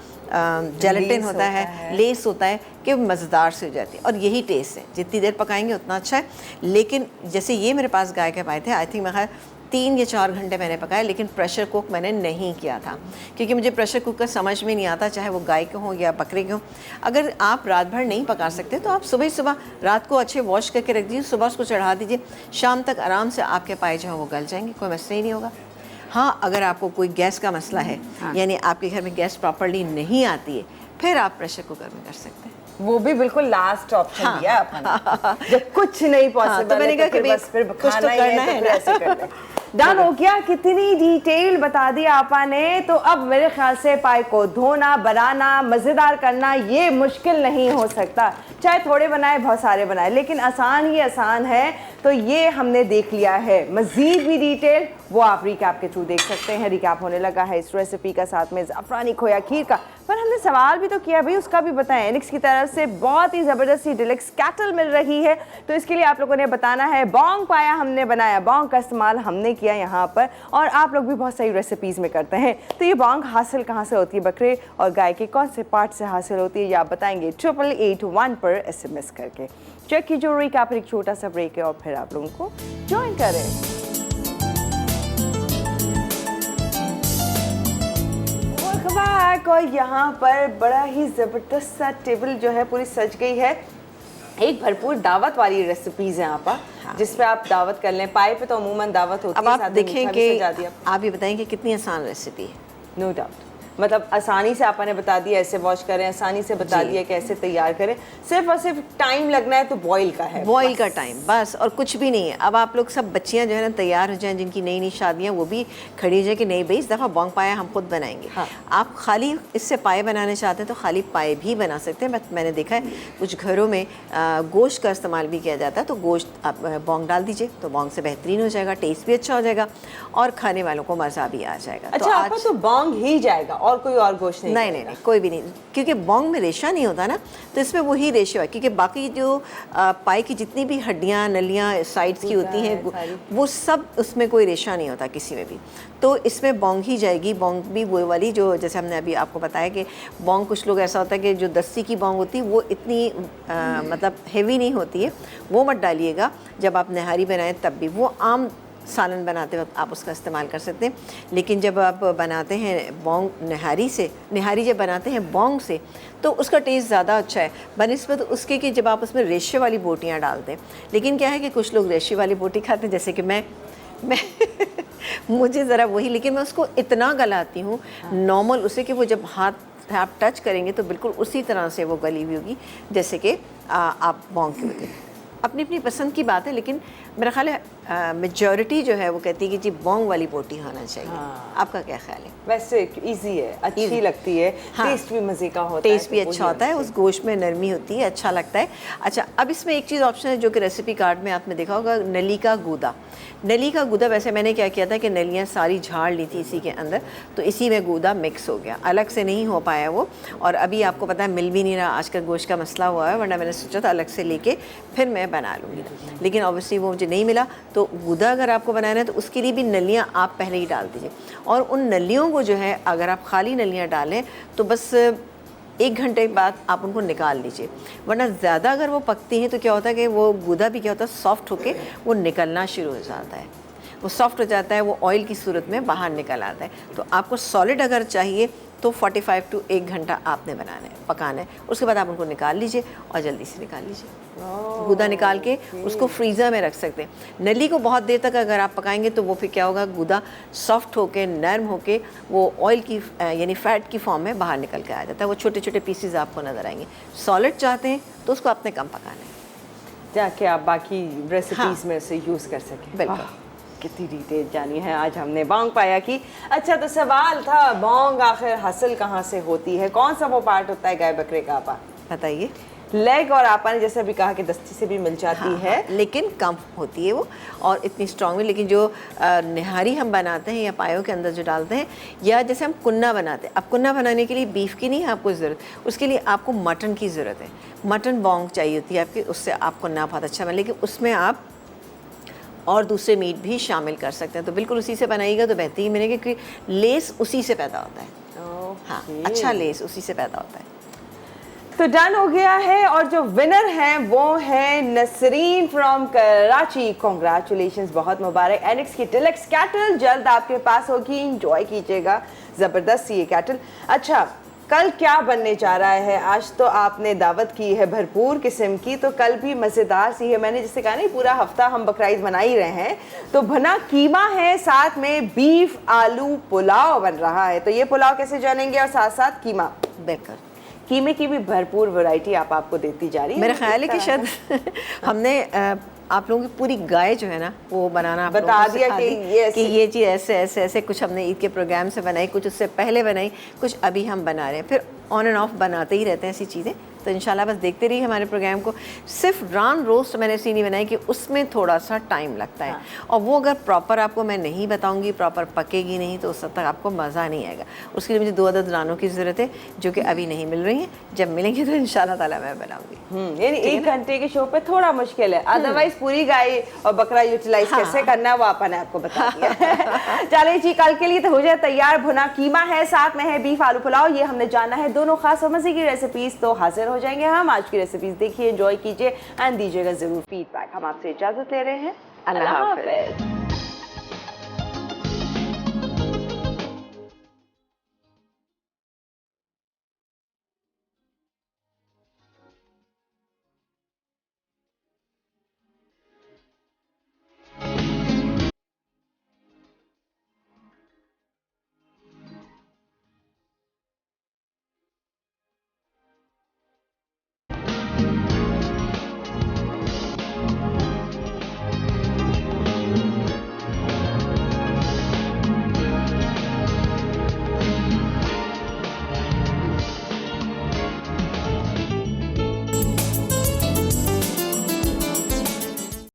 जेलेटिन होता है, लेस होता है कि मज़ेदार से हो जाती है। और यही टेस्ट है, जितनी देर पकाएंगे उतना अच्छा है। लेकिन जैसे ये मेरे पास गाय के पाए थे, आई थिंक मैं 3 या 4 घंटे मैंने पकाया, लेकिन प्रेशर कुक मैंने नहीं किया था, क्योंकि मुझे प्रेशर कुकर समझ में नहीं आता, चाहे वो गाय के हों या बकरे के हों। अगर आप रात भर नहीं पका सकते तो आप सुबह रात को अच्छे वॉश करके रख दीजिए, सुबह उसको चढ़ा दीजिए, शाम तक आराम से आपके पाए जो हैं वो गल जाएंगे, कोई मसला ही नहीं होगा। हाँ, अगर आपको कोई गैस का मसला है, यानी आपके घर में गैस प्रॉपर्ली नहीं आती है, फिर आप प्रेशर कुकर में कर सकते हैं। वो भी बिल्कुल लास्ट ऑप्शन दिया आपने, जब कुछ नहीं पॉसिबल तो मैंने कहा कि बस फिर कुछ तो खाना ही करना है, है तो फिर ना। ऐसे करते हैं। डन हो गया, कितनी डिटेल बता दी आपा ने। तो अब मेरे ख्याल से पाई को धोना, बनाना, मज़ेदार करना ये मुश्किल नहीं हो सकता। चाहे थोड़े बनाए, बहुत सारे बनाए, लेकिन आसान ही आसान है। तो ये हमने देख लिया है। मज़ीद भी डिटेल वो आप रिकैप के थ्रू देख सकते हैं। रिकैप होने लगा है इस रेसिपी का, साथ में ज़ाफ़रानी खोया खीर का। पर हमने सवाल भी तो किया भाई, उसका भी बताएं। एनिक्स की तरफ से बहुत ही ज़बरदस्त डिलक्स कैटल मिल रही है, तो इसके लिए आप लोगों ने बताना है। बॉन्ग पाया हमने बनाया, बॉन्ग का इस्तेमाल हमने किया यहाँ पर, और आप लोग भी बहुत सारी रेसिपीज़ में करते हैं। तो ये बॉन्ग हासिल कहाँ से होती है, बकरे और गाय के कौन से पार्ट से हासिल होती है, ये आप बताएंगे 8881 पर SMS करके। चेक कीजिए रिकैप, एक छोटा सा ब्रेक है और फिर आप लोगों को ज्वाइन करें। और यहाँ पर बड़ा ही ज़बरदस्त सा टेबल जो है पूरी सज गई है। एक भरपूर दावत वाली रेसिपीज़ हैं यहाँ पर, जिस पे आप दावत कर लें। पाए पे तो अमूमन दावत होती है। अब आप देखें कि आप ये बताएं कि कितनी आसान रेसिपी है। नो डाउट, मतलब आसानी से आपने बता दिया ऐसे वॉश करें, आसानी से बता दिया कैसे तैयार करें। सिर्फ और सिर्फ टाइम लगना है तो बॉईल का है, बॉईल का टाइम बस, और कुछ भी नहीं है। अब आप लोग सब बच्चियां जो है ना तैयार हो जाएं, जिनकी नई नई शादियां, वो भी खड़ी हो जाए कि नहीं भाई इस दफ़ा बॉन्ग पाया हम खुद बनाएंगे। हाँ। आप खाली इससे पाए बनाने चाहते हैं तो खाली पाए भी बना सकते हैं। मैंने देखा है कुछ घरों में गोश्त का इस्तेमाल भी किया जाता है, तो गोश्त आप बॉन्ग डाल दीजिए तो बॉन्ग से बेहतरीन हो जाएगा, टेस्ट भी अच्छा हो जाएगा और खाने वालों को मज़ा भी आ जाएगा। अच्छा, आपका तो बॉन्ग ही जाएगा और कोई और गोश्त नहीं, कोई भी नहीं, क्योंकि बॉन्ग में रेशा नहीं होता ना, तो इसमें वही रेशो है। क्योंकि बाकी जो पाई की जितनी भी हड्डियाँ नलियाँ साइड्स की होती हैं, वो सब उसमें कोई रेशा नहीं होता किसी में भी, तो इसमें बॉन्ग ही जाएगी। बॉन्ग भी वो वाली जो जैसे हमने अभी आपको बताया कि बॉन्ग कुछ लोग ऐसा होता है कि जो दस्ती की बॉन्ग होती है वो इतनी मतलब हेवी नहीं होती है, वो मत डालिएगा। जब आप नहारी बनाएं तब भी, वो आम सालन बनाते वक्त आप उसका इस्तेमाल कर सकते हैं। लेकिन जब आप बनाते हैं बॉन्ग नहारी से, नहारी जब बनाते हैं बॉन्ग से, तो उसका टेस्ट ज़्यादा अच्छा है बनिस्बत उसके कि जब आप उसमें रेशे वाली बोटियाँ डालते हैं। लेकिन क्या है कि कुछ लोग रेशे वाली बोटी खाते हैं, जैसे कि मैं मुझे ज़रा वही, लेकिन मैं उसको इतना गलाती हूँ नॉर्मल उसे कि वो जब हाथ आप टच करेंगे तो बिल्कुल उसी तरह से वो गली हुई होगी जैसे कि आप बॉन्ग की होती है। अपनी अपनी पसंद की बात है, लेकिन मेरा ख्याल है मेजॉरिटी जो है वो कहती है कि जी बोंग वाली बोटी होना चाहिए। आपका क्या ख्याल है? वैसे इजी है, अच्छी लगती है, टेस्ट भी मज़े का होता है, टेस्ट भी अच्छा होता है, उस गोश्त में नरमी होती है, अच्छा लगता है। अच्छा, अब इसमें एक चीज़ ऑप्शन है जो कि रेसिपी कार्ड में आपने देखा होगा, नली का गूदा। नली का गूदा वैसे मैंने क्या किया था कि नलियाँ सारी झाड़ ली थी इसी के अंदर, तो इसी में गूदा मिक्स हो गया, अलग से नहीं हो पाया वो। और अभी आपको पता है मिल भी नहीं रहा, आजकल गोश्त का मसला हुआ है, वरना मैंने सोचा था अलग से लेके फिर मैं बना लूँगी, लेकिन ऑब्वियसली वो मुझे नहीं मिला। तो गूदा अगर आपको बनाना है तो उसके लिए भी नलियाँ आप पहले ही डाल दीजिए, और उन नलियों को जो है अगर आप खाली नलियाँ डालें तो बस 1 घंटे बाद आप उनको निकाल लीजिए, वरना ज़्यादा अगर वो पकती हैं तो क्या होता है कि वो गूदा भी क्या होता है सॉफ्ट होके वो निकलना शुरू हो जाता है, वो सॉफ्ट हो जाता है, वो ऑयल की सूरत में बाहर निकल आता है। तो आपको सॉलिड अगर चाहिए तो 45 to 1 घंटा आपने बनाना है, पकाना है। उसके बाद आप उनको निकाल लीजिए और जल्दी से निकाल लीजिए। गूदा निकाल के उसको फ्रीज़र में रख सकते हैं। नली को बहुत देर तक अगर आप पकाएंगे तो वो फिर क्या होगा, गूदा सॉफ्ट होके नरम होके वो ऑयल की यानी फ़ैट की फॉर्म में बाहर निकल के आ जाता है, वो छोटे छोटे पीसीज आपको नज़र आएंगे। सॉलिड चाहते हैं तो उसको आपने कम पकाना है, ताकि आप बाकी रेसिपीज़ में से यूज़ कर सकें। बिल्कुल। कितनी डिटेल जानी है आज हमने बोंग पाया की। अच्छा, तो सवाल था बोंग आखिर हासिल कहाँ से होती है, कौन सा वो पार्ट होता है गाय बकरे का? आपा बताइए। लेग, और आपा ने जैसे अभी कहा कि दस्ती से भी मिल जाती है, लेकिन कम होती है वो और इतनी स्ट्रॉन्ग भी। लेकिन जो निहारी हम बनाते हैं या पायों के अंदर जो डालते हैं, या जैसे हम कुन्ना बनाते हैं, अब कुन्ना बनाने के लिए बीफ की नहीं है आपको ज़रूरत, उसके लिए आपको मटन की ज़रूरत है। मटन बोंग चाहिए होती है आपकी, उससे आप कुन्ना बहुत अच्छा बने, लेकिन उसमें आप और दूसरे मीट भी शामिल कर सकते हैं। तो बिल्कुल उसी से बनाइएगा तो बेहतरीन बनेगा, क्योंकि लेस उसी से पैदा होता है। हाँ, अच्छा लेस उसी से पैदा होता है। तो डन हो गया है, और जो विनर हैं वो है नसरीन फ्रॉम कराची। कॉन्ग्रेचुलेशंस, बहुत मुबारक। एनेक्स की डिलक्स कैटल जल्द आपके पास होगी, इंजॉय कीजिएगा, ज़बरदस्त ये कैटल। अच्छा, कल क्या बनने जा रहा है? आज तो आपने दावत की है भरपूर किस्म की, तो कल भी मज़ेदार सी है। मैंने जिसे कहा नहीं, पूरा हफ्ता हम बकरीद मना ही रहे हैं, तो भना कीमा है, साथ में बीफ आलू पुलाव बन रहा है। तो ये पुलाव कैसे जानेंगे, और साथ साथ कीमा। बिल्कुल, कीमे की भी भरपूर वैरायटी आपको देती जा रही है। मेरा ख्याल है कि शायद हमने आप लोगों की पूरी गाय जो है ना वो बनाना बता दिया कि ये चीज़ ऐसे ऐसे ऐसे कुछ हमने ईद के प्रोग्राम से बनाई, कुछ उससे पहले बनाई, कुछ अभी हम बना रहे हैं, फिर ऑन एंड ऑफ बनाते ही रहते हैं ऐसी चीज़ें। तो इंशाल्लाह बस देखते रहिए हमारे प्रोग्राम को। सिर्फ रान रोस्ट मैंने ऐसी नहीं बनाई कि उसमें थोड़ा सा टाइम लगता है, और वो अगर प्रॉपर आपको मैं नहीं बताऊंगी, प्रॉपर पकेगी नहीं, तो उस तक आपको मज़ा नहीं आएगा। उसके लिए मुझे 2 अदद रानों की ज़रूरत है, जो कि अभी नहीं मिल रही हैं। जब मिलेंगी तो इंशाल्लाह ताला मैं बनाऊंगी। यानी 1 घंटे के शो पे थोड़ा मुश्किल है, अदरवाइज पूरी गाय और बकरा यूटिलाइज कैसे करना है वो आपने आपको बता दिया। चलिए जी, कल के लिए तो हो जाए तैयार। भुना कीमा है, साथ में है बीफ आलू पुलाव, ये हमने जाना है। दोनों खास और मज़े की रेसिपीज़ तो हाजिर हो जाएंगे हम। आज की रेसिपीज़ देखिए, एंजॉय कीजिए एंड दीजिएगा ज़रूर फीडबैक। हम आपसे इजाज़त ले रहे हैं। अल्लाह हाफ़िज़।